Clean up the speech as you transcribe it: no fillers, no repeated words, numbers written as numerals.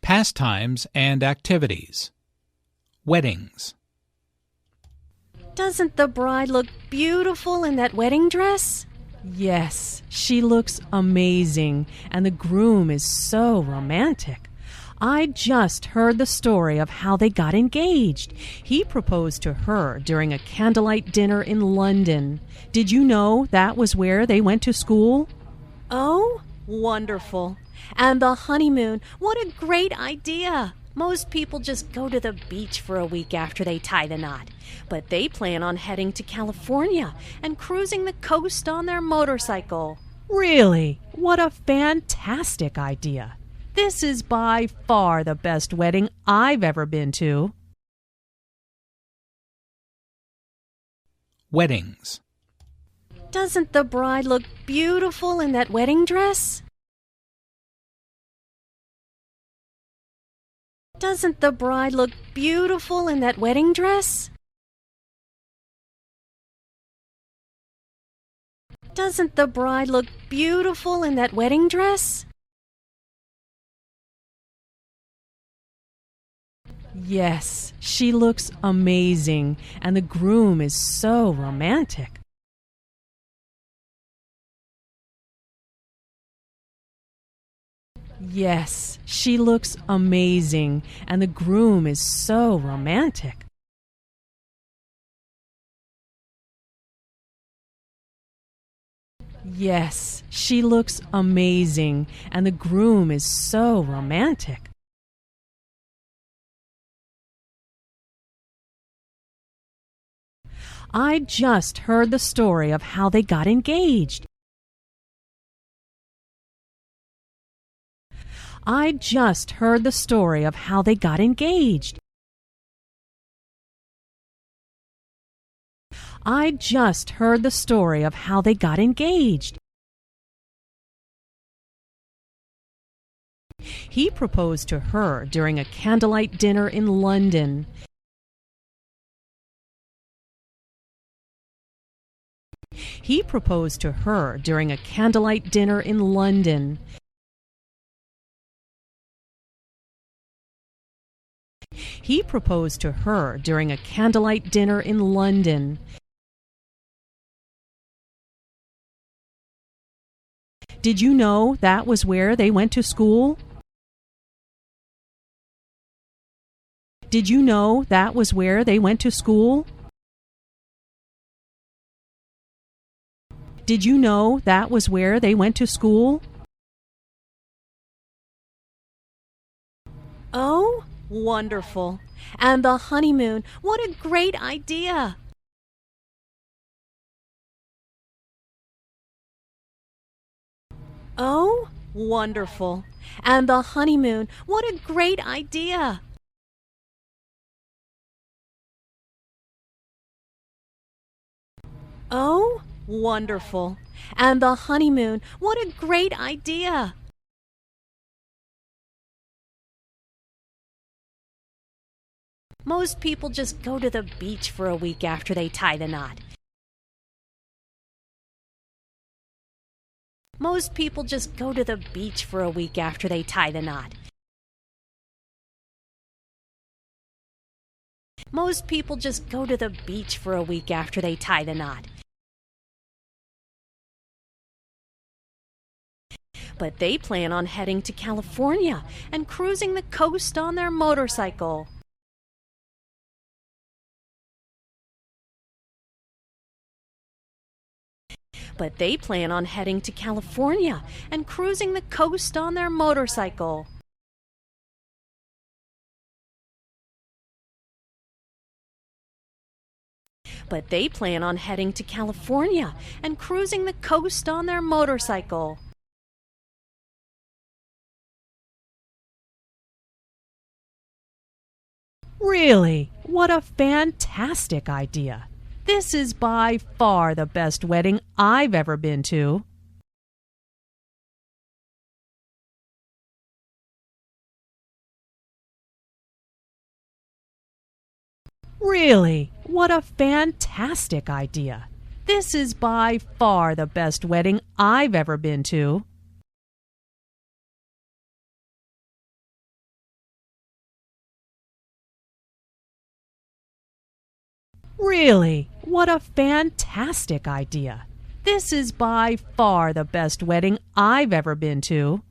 Pastimes and activities. Weddings. Doesn't the bride look beautiful in that wedding dress? Yes, she looks amazing, and the groom is so romantic. I just heard the story of how they got engaged. He proposed to her during a candlelight dinner in London. Did you know that was where they went to school? Oh, wonderful. And the honeymoon, what a great idea. Most people just go to the beach for a week after they tie the knot. But they plan on heading to California and cruising the coast on their motorcycle. Really? What a fantastic idea. This is by far the best wedding I've ever been to. Weddings. Doesn't the bride look beautiful in that wedding dress? Doesn't the bride look beautiful in that wedding dress? Doesn't the bride look beautiful in that wedding dress? Yes, she looks amazing, and the groom is so romantic. Yes, she looks amazing, and the groom is so romantic. Yes, she looks amazing, and the groom is so romantic. I just heard the story of how they got engaged. I just heard the story of how they got engaged. I just heard the story of how they got engaged. He proposed to her during a candlelight dinner in London. He proposed to her during a candlelight dinner in London. He proposed to her during a candlelight dinner in London. Did you know that was where they went to school? Did you know that was where they went to school? Did you know that was where they went to school? Oh, wonderful. And the honeymoon, what a great idea. Oh, wonderful. And the honeymoon, what a great idea. Oh, wonderful. And the honeymoon, what a great idea. Most people just go to the beach for a week after they tie the knot. Most people just go to the beach for a week after they tie the knot. Most people just go to the beach for a week after they tie the knot. But they plan on heading to California and cruising the coast on their motorcycle. But they plan on heading to California and cruising the coast on their motorcycle. But they plan on heading to California and cruising the coast on their motorcycle. Really? What a fantastic idea. This is by far the best wedding I've ever been to. Really? What a fantastic idea. This is by far the best wedding I've ever been to. Really, what a fantastic idea. This is by far the best wedding I've ever been to.